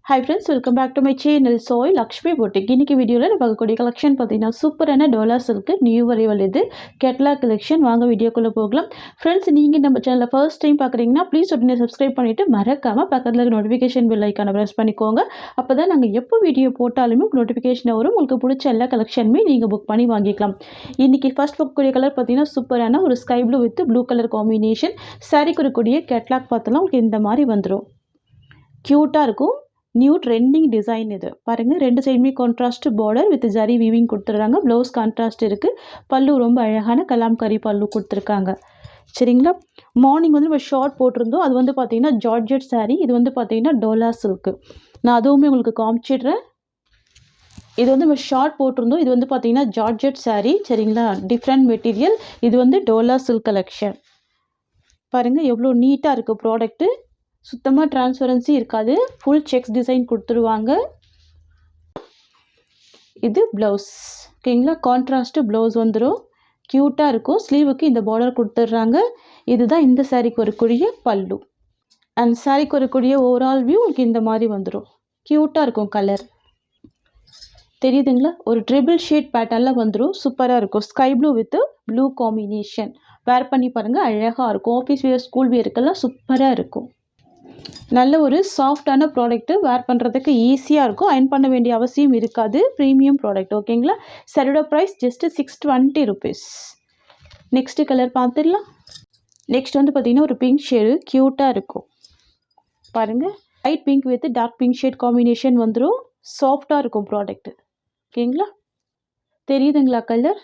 Hi friends, welcome back to my channel. Soy Lakshmi Boutique. இன்னைக்கு வீடியோல நம்ம பார்க்கக்கூடிய கலெக்ஷன் பார்த்தீங்கன்னா சூப்பரான டோலா சில்க் நியூ அரைவல் இது கேட்லாக் கலெக்ஷன். வாங்க வீடியோக்குள்ள போகலாம். ஃப்ரெண்ட்ஸ், நீங்க நம்ம சேனலை ஃபர்ஸ்ட் டைம் பார்க்குறீங்கன்னா ப்ளீஸ் உடனே சப்ஸ்கிரைப் பண்ணிட்டு மறக்காம பக்கத்தில் இருக்க நோட்டிஃபிகேஷன் பெல் ஐக்கானை ப்ரெஸ் பண்ணிக்கோங்க. அப்பதான் நாங்கள் எப்போ வீடியோ போட்டாலுமே நோட்டிஃபிகேஷன் வரும். உங்களுக்கு பிடிச்ச எல்லா கலெக்ஷனுமே நீங்கள் புக் பண்ணி வாங்கிக்கலாம். இன்னைக்கு ஃபர்ஸ்ட் பார்க்கக்கூடிய கலர் பார்த்தீங்கன்னா சூப்பரான ஒரு sky blue with blue colour combination. சாரிக்கு இருக்கக்கூடிய கேட்லாக் பார்த்தலாம் உங்களுக்கு இந்த மாதிரி வந்துடும். க்யூட்டாக இருக்கும். நியூ ட்ரெண்டிங் டிசைன் இது பாருங்கள். ரெண்டு சைடுமே contrast border with zari weaving கொடுத்துருக்காங்க. ப்ளவுஸ் கான்ட்ராஸ்ட் இருக்குது. பல்லு ரொம்ப அழகான கலாம்கரி பல்லு கொடுத்துருக்காங்க. சரிங்களா. மார்னிங் வந்து நம்ம ஷார்ட் போட்டிருந்தோம். அது வந்து பார்த்தீங்கன்னா ஜார்ஜெட் சாரீ. இது வந்து பார்த்தீங்கன்னா டோலா சில்க்கு. நான் அதுவுமே உங்களுக்கு காமிச்சிடுறேன். இது வந்து நம்ம ஷார்ட் போட்டிருந்தோம். இது வந்து பார்த்தீங்கன்னா ஜார்ஜெட் சாரீ. சரிங்களா. Different material. இது வந்து டோலா சில்க் கலெக்ஷன். பாருங்கள் எவ்வளோ நீட்டாக இருக்குது ப்ராடக்ட்டு. சுத்தமாக டிரான்ஸ்பரன்சி இருக்காது. ஃபுல் செக்ஸ் டிசைன் கொடுத்துருவாங்க. இது ப்ளவுஸ். ஓகேங்களா. கான்ட்ராஸ்ட்டு ப்ளவுஸ் வந்துடும். க்யூட்டாக இருக்கும். ஸ்லீவுக்கு இந்த பார்டர் கொடுத்துட்றாங்க. இதுதான் இந்த சாரீக்கு வரக்கூடிய பல்லு. அண்ட் சாரீக்கு வரக்கூடிய ஓவரால் வியூ உங்களுக்கு இந்த மாதிரி வந்துடும். க்யூட்டாக இருக்கும் கலர். தெரியுதுங்களா. ஒரு ட்ரிபிள் ஷேட் பேட்டர்னில் வந்துடும். சூப்பராக இருக்கும். Sky blue with blue combination. Wear பண்ணி பாருங்கள், அழகாக இருக்கும். ஆஃபீஸ் வேர், ஸ்கூல் வேருக்கெல்லாம் சூப்பராக இருக்கும். நல்ல ஒரு சாஃப்டான ப்ராடக்ட்டு. வேர் பண்ணுறதுக்கு ஈஸியாக இருக்கும். அயர்ன் பண்ண வேண்டிய அவசியம் இருக்காது. Premium product. ஓகேங்களா. சரியோட price just 620 rupees. Next colour பார்த்துடலாம். நெக்ஸ்ட் வந்து பார்த்திங்கன்னா ஒரு பிங்க் ஷேடு. க்யூட்டாக இருக்கும் பாருங்கள். Light pink with dark pink shade combination வந்துடும். சாஃப்டாக இருக்கும் ப்ராடக்ட்டு. ஓகேங்களா. தெரியுதுங்களா கலர்.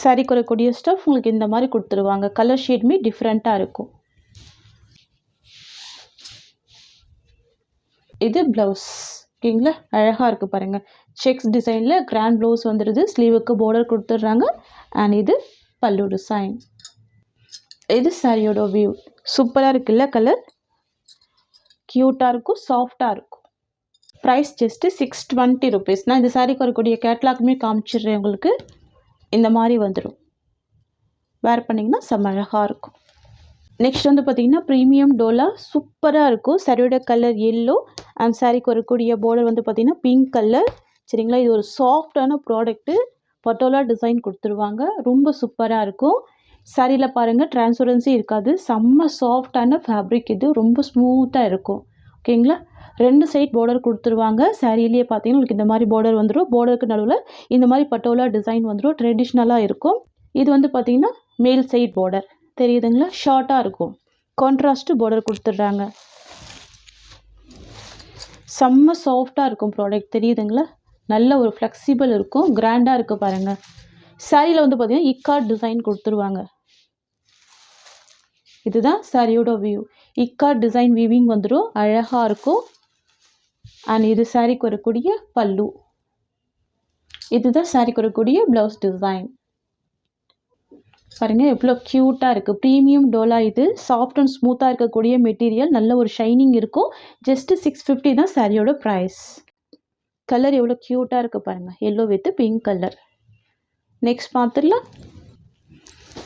சாரி குறைக்கூடிய ஸ்டஃப் உங்களுக்கு இந்த மாதிரி கொடுத்துருவாங்க. கலர் ஷேடுமே டிஃப்ரெண்ட்டாக இருக்கும். இது ப்ளவுஸ். ஓகேங்களா. அழகாக இருக்குது பாருங்கள். செக்ஸ் டிசைனில் கிராண்ட் ப்ளவுஸ் வந்துடுது. ஸ்லீவுக்கு பார்டர் கொடுத்துட்றாங்க. அண்ட் இது பல்லு டிசைன். இது சாரியோட வியூ. சூப்பராக இருக்குல்ல கலர். க்யூட்டாக இருக்கும். சாஃப்டாக இருக்கும். Price just 620 rupees. நான் இந்த சாரிக்கு வரக்கூடிய கேட்லாக்குமே காமிச்சிடுறேன் உங்களுக்கு. இந்த மாதிரி வந்துடும். வேர் பண்ணிங்கன்னா செம்ம அழகாக இருக்கும். நெக்ஸ்ட் வந்து பார்த்திங்கன்னா ப்ரீமியம் டோலா. சூப்பராக இருக்கும். சாரியோட கலர் எல்லோ. அண்ட் சாரிக்கு வரக்கூடிய பார்டர் வந்து பார்த்திங்கன்னா பிங்க் கலர். சரிங்களா. இது ஒரு சாஃப்டான ப்ராடக்ட்டு. பட்டோலா டிசைன் கொடுத்துருவாங்க. ரொம்ப சூப்பராக இருக்கும். சாரியில் பாருங்கள் டிரான்ஸ்பரன்சி இருக்காது. செம்ம சாஃப்டான ஃபேப்ரிக் இது. ரொம்ப ஸ்மூத்தாக இருக்கும். ஓகேங்களா. ரெண்டு சைட் பார்டர் கொடுத்துருவாங்க. சாரியிலேயே பார்த்தீங்கன்னா உங்களுக்கு இந்த மாதிரி பார்டர் வந்துடும். பார்டருக்கு நடுவில் இந்த மாதிரி பட்டோலா டிசைன் வந்துடும். ட்ரெடிஷ்னலாக இருக்கும். இது வந்து பார்த்திங்கன்னா மேல் சைட் பார்டர். தெரியுதுங்களா. ஷார்ட்டாக இருக்கும். கான்ட்ராஸ்ட்டு பார்டர் கொடுத்துட்றாங்க. செம்ம சாஃப்டாக இருக்கும் ப்ராடக்ட். தெரியுதுங்களா. நல்ல ஒரு ஃப்ளெக்சிபிள் இருக்கும். கிராண்டாக இருக்குது பாருங்கள். சாரியில் வந்து பார்த்திங்கன்னா இக்கார்ட் டிசைன் கொடுத்துருவாங்க. இதுதான் சாரியோட வியூ. இக்கார்ட் டிசைன் வீவிங் வந்துடும். அழகாக இருக்கும். அண்ட் இது சாரிக்கு வரக்கூடிய பல்லு. இதுதான் சாரிக்கு வரக்கூடிய ப்ளவுஸ் டிசைன். பாருங்கள் எவ்வளோ க்யூட்டாக இருக்குது. ப்ரீமியம் டோலா இது. சாஃப்ட் அண்ட் ஸ்மூத்தாக இருக்கக்கூடிய மெட்டீரியல். நல்ல ஒரு ஷைனிங் இருக்கும். ஜஸ்ட்டு 650 தான் சாரியோட ப்ரைஸ். கலர் எவ்வளோ க்யூட்டாக இருக்குது பாருங்கள். Yellow with pink colour. Next பார்த்துடலாம்.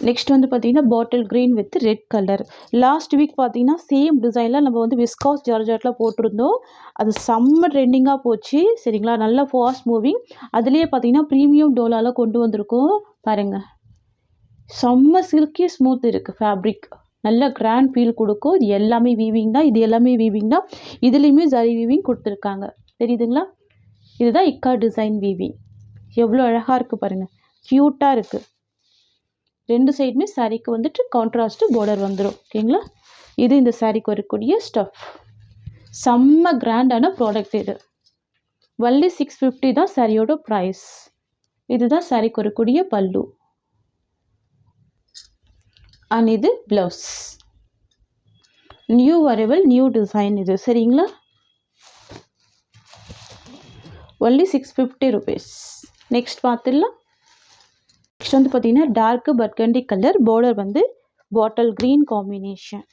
நெக்ஸ்ட் வந்து பார்த்திங்கன்னா bottle green with red colour. Last week பார்த்திங்கன்னா சேம் டிசைனில் நம்ம வந்து விஸ்காஸ் ஜார்ஜெட்டில் போட்டிருந்தோம். அது செம்ம ட்ரெண்டிங்காக போச்சு. சரிங்களா. நல்லா ஃபாஸ்ட் மூவிங். அதுலேயே பார்த்திங்கன்னா ப்ரீமியம் டோலாவில் கொண்டு வந்திருக்கோம் பாருங்கள். செம்ம சில்கி ஸ்மூத் இருக்குது ஃபேப்ரிக். நல்ல கிராண்ட் ஃபீல் கொடுக்கும். இது எல்லாமே வீவிங் தான். இது எல்லாமே வீவிங் தான். இதுலேயுமே ஜரி வீவிங் கொடுத்துருக்காங்க. தெரியுதுங்களா. இதுதான் இக்கா டிசைன் வீவிங். எவ்வளோ அழகாக இருக்குது பாருங்கள். க்யூட்டாக இருக்குது. ரெண்டு சைடுமே சாரிக்கு வந்துட்டு கான்ட்ராஸ்ட்டு பார்டர் வந்துடும். ஓகேங்களா. இது இந்த சாரிக்கு வரக்கூடிய ஸ்டஃப். செம்ம கிராண்டான ப்ராடக்ட் இது. ஒன்லி 650 தான் சாரியோட ப்ரைஸ். இதுதான் சாரிக்கு வரக்கூடிய பல்லு. அண்ட் இது blouse. New arrival, new design இது. சரிங்களா. Only 650 rupees. நெக்ஸ்ட் பார்த்துடலாம். நெக்ஸ்ட் வந்து பார்த்திங்கன்னா டார்க்கு பர்கண்டி கலர். பார்டர் வந்து பாட்டில் க்ரீன் காம்பினேஷன்.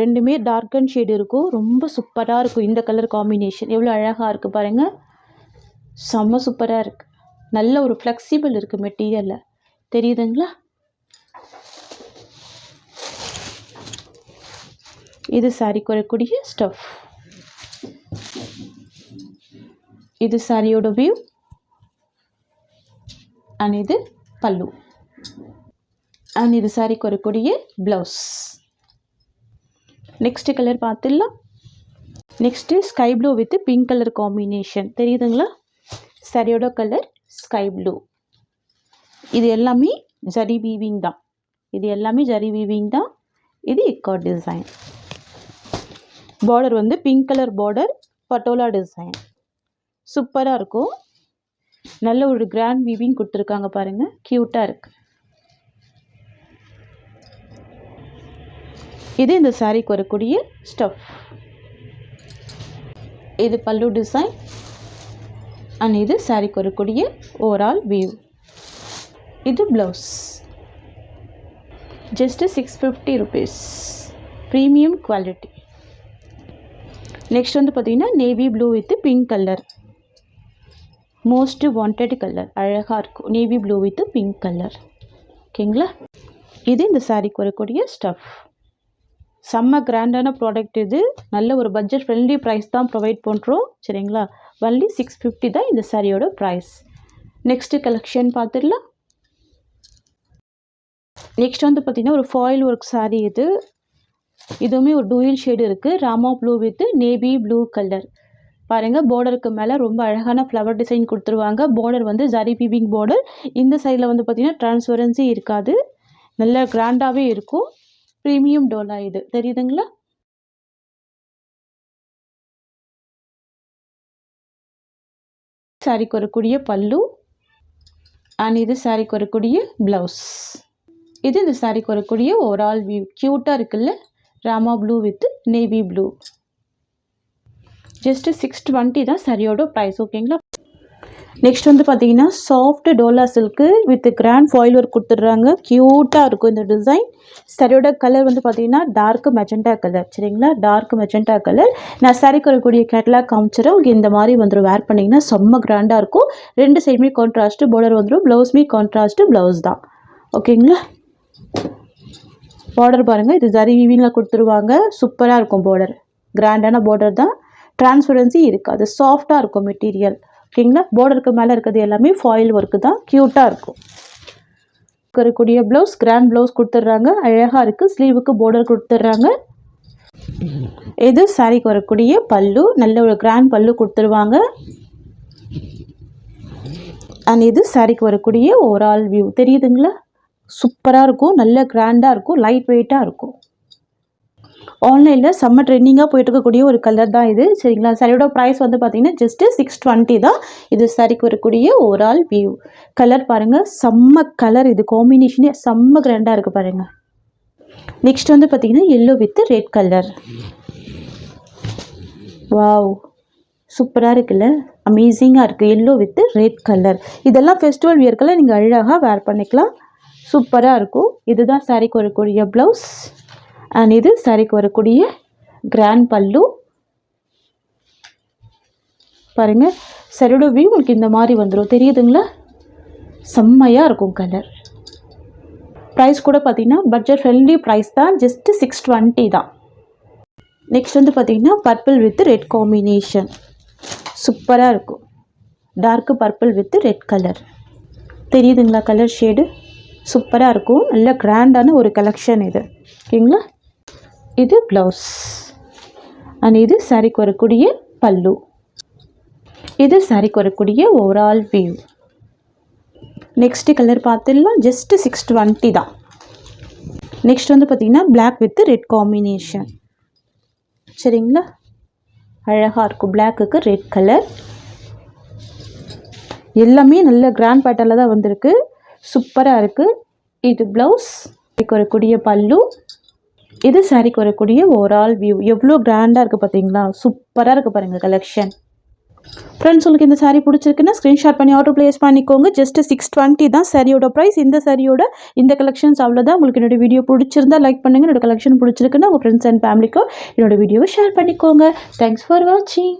ரெண்டுமே டார்க் அண்ட் ஷேடு இருக்கும். ரொம்ப சூப்பராக இருக்கும் இந்த கலர் காம்பினேஷன். எவ்வளோ அழகாக இருக்குது பாருங்கள். செம்ம சூப்பராக இருக்குது. நல்ல ஒரு ஃப்ளெக்சிபிள் இருக்குது மெட்டீரியலில். தெரியுதுங்களா. இது சாரிக்கு வரக்கூடிய ஸ்டஃப். இது சாரியோட வியூ அண்ட் இது பல்லு அண்ட் இது சாரிக்கு வரக்கூடிய ப்ளவுஸ். நெக்ஸ்ட் கலர் பார்த்துடலாம். Next sky blue with pink colour combination தெரியுதுங்களா? சாரியோட கலர் ஸ்கை ப்ளூ. இது எல்லாமே ஜரி வீவிங் தான். இது இக்காட் டிசைன். பார்டர் வந்து pink colour border, patola design. சூப்பராக இருக்கும். நல்ல ஒரு கிராண்ட் வீவிங் கொடுத்துருக்காங்க பாருங்கள், க்யூட்டாக இருக்குது. இது இந்த சாரிக்கு வரக்கூடிய ஸ்டஃப். இது பல்லு டிசைன் அண்ட் இது சாரிக்கு வரக்கூடிய ஓவரால் வியூ. இது blouse. Just 650 rupees. Premium quality. Next வந்து பார்த்தீங்கன்னா navy blue with pink colour. Most wanted colour. அழகாக இருக்கும். Navy blue with pink colour. ஓகேங்களா? இது இந்த சாரிக்கு வரக்கூடிய ஸ்டஃப். செம்ம கிராண்டான ப்ராடக்ட் இது. நல்ல ஒரு பட்ஜெட் ஃப்ரெண்ட்லி ப்ரைஸ் தான் ப்ரொவைட் பண்ணுறோம். சரிங்களா? ஒன்லி 650 தான் இந்த சாரியோட ப்ரைஸ். நெக்ஸ்ட்டு கலெக்ஷன் பார்த்துடலாம். நெக்ஸ்ட் வந்து பார்த்திங்கன்னா ஒரு ஃபாயில் ஒர்க் சாரீ இது. இதுவுமே ஒரு டூயல் ஷேடு இருக்குது. Rama blue with navy blue colour. பாருங்கள், பார்டருக்கு மேலே ரொம்ப அழகான ஃப்ளவர் டிசைன் கொடுத்துருவாங்க. பார்டர் வந்து ஜரி வீவிங் பார்டர். இந்த சைடில் வந்து பார்த்திங்கன்னா டிரான்ஸ்பரன்சி இருக்காது. நல்ல கிராண்டாகவே இருக்கும். ப்ரீமியம் டோலா இது தெரியுதுங்களா? சாரிக்கு வரக்கூடிய பல்லு அண்ட் இது சாரிக்கு வரக்கூடிய ப்ளவுஸ். இது இந்த சாரிக்கு வரக்கூடிய ஓவரால் வியூ. க்யூட்டாக இருக்குல்ல? Rama blue with navy blue. Just 620 தான் சாரியோட ப்ரைஸ். ஓகேங்களா? நெக்ஸ்ட் வந்து பார்த்தீங்கன்னா soft dola silk with grand foil work கொடுத்துட்றாங்க. க்யூட்டாக இருக்கும் இந்த டிசைன். சாரியோட கலர் வந்து பார்த்தீங்கன்னா டார்க் மெஜெண்டா கலர். சரிங்களா? Dark magenta colour. நான் சாரிக்கு வரக்கூடிய கேட்டலாக் காமிச்சிடும். உங்களுக்கு இந்த மாதிரி வந்துடும். வேர் பண்ணிங்கன்னா செம்ம கிராண்டாக இருக்கும். ரெண்டு சைடுமே கான்ட்ராஸ்ட்டு பார்டர் வந்துடும். ப்ளவுஸ்மே கான்ட்ராஸ்ட்டு ப்ளவுஸ் தான். ஓகேங்களா? பார்டர் பாருங்கள், இது ஜரி வீவிங்கில் கொடுத்துருவாங்க. சூப்பராக இருக்கும் பார்டர். கிராண்டான பார்டர் தான். டிரான்ஸ்பரன்சி இருக்காது. சாஃப்டாக இருக்கும் மெட்டீரியல். ஓகேங்களா? பார்டருக்கு மேலே இருக்கிறது எல்லாமே ஃபாயில் ஒர்க்கு தான். க்யூட்டாக இருக்கும். இருக்கக்கூடிய ப்ளவுஸ் கிராண்ட் ப்ளவுஸ் கொடுத்துட்றாங்க. அழகாக இருக்குது. ஸ்லீவுக்கு பார்டர் கொடுத்துட்றாங்க. இது சாரிக்கு வரக்கூடிய பல்லு. நல்ல ஒரு கிராண்ட் பல்லு கொடுத்துருவாங்க. அண்ட் இது சாரிக்கு வரக்கூடிய ஓவரால் வியூ. தெரியுதுங்களா? சூப்பராக இருக்கும். நல்ல கிராண்டாக இருக்கும். லைட் வெயிட்டாக இருக்கும். ஆன்லைனில் செம்ம ட்ரெண்டிங்காக போயிட்டு இருக்கக்கூடிய ஒரு கலர் தான் இது. சரிங்களா? சாரியோட ப்ரைஸ் வந்து பார்த்தீங்கன்னா ஜஸ்ட்டு 620 தான். இது சாரிக்கு வரக்கூடிய ஓவரால் வியூ. கலர் பாருங்கள், செம்ம கலர். இது காம்பினேஷனே செம்ம கிராண்டாக இருக்குது பாருங்கள். நெக்ஸ்ட் வந்து பார்த்தீங்கன்னா yellow with red colour. Wow, சூப்பராக இருக்குல்ல? அமேசிங்காக இருக்குது. Yellow with red colour. இதெல்லாம் ஃபெஸ்டிவல் வியர்க்கெல்லாம் நீங்கள் அழகாக வேர் பண்ணிக்கலாம். சூப்பராக இருக்கும். இதுதான் சாரிக்கு வரக்கூடிய ப்ளவுஸ் அண்ட் இது சாரிக்கு வரக்கூடிய கிராண்ட் பல்லு. பாருங்கள், சாரியோட வியூ உங்களுக்கு இந்த மாதிரி வந்துடும். தெரியுதுங்களா? செம்மையாக இருக்கும் கலர். ப்ரைஸ் கூட பார்த்தீங்கன்னா பட்ஜெட் ஃப்ரெண்ட்லி ப்ரைஸ் தான். ஜஸ்ட்டு 620 தான். நெக்ஸ்ட் வந்து பார்த்தீங்கன்னா பர்பிள் வித் ரெட் காம்பினேஷன். சூப்பராக இருக்கும். Dark purple with red colour. தெரியுதுங்களா கலர் ஷேடு? சூப்பராக இருக்கும். நல்ல கிராண்டான ஒரு கலெக்ஷன் இது. ஓகேங்களா? இது ப்ளவுஸ் அண்ட் இது சாரிக்கு வரக்கூடிய பல்லு. இது சாரிக்கு வரக்கூடிய ஓவரால் வியூ. நெக்ஸ்ட்டு கலர் பார்த்துடலாம். ஜஸ்ட்டு 620 தான். நெக்ஸ்ட் வந்து பார்த்திங்கன்னா பிளாக் வித் ரெட் காம்பினேஷன். சரிங்களா? அழகாக இருக்கும். பிளாக்குக்கு ரெட் கலர். எல்லாமே நல்ல கிராண்ட் பேட்டர்னில் தான் வந்திருக்கு. சூப்பராக இருக்குது. இது ப்ளவுஸ், சாரிக்கு வரக்கூடிய பல்லு. இது சாரிக்கு வரக்கூடிய ஓவரால் வியூ. எவ்வளோ கிராண்டாக இருக்குது பார்த்தீங்களா? சூப்பராக இருக்குது பாருங்கள் கலெக்ஷன். ஃப்ரெண்ட்ஸ், உங்களுக்கு இந்த சாரீ பிடிச்சிருக்குன்னா ஸ்க்ரீன்ஷாட் பண்ணி ஆர்டர் ப்ளேஸ் பண்ணிக்கோங்க. ஜஸ்ட்டு 620 தான் சாரியோட ப்ரைஸ். இந்த சாரியோட இந்த கலெக்ஷன்ஸ் அவ்வளோதான். உங்களுக்கு என்னோடய வீடியோ பிடிச்சிருந்தா லைக் பண்ணுங்கள். என்னோடய கலெக்ஷன் பிடிச்சிருக்குன்னா உங்கள் ஃப்ரெண்ட்ஸ் அண்ட் ஃபேமிலிக்கோ என்னோடய வீடியோவை ஷேர் பண்ணிக்கோங்க. தேங்க்ஸ் ஃபார் வாட்சிங்.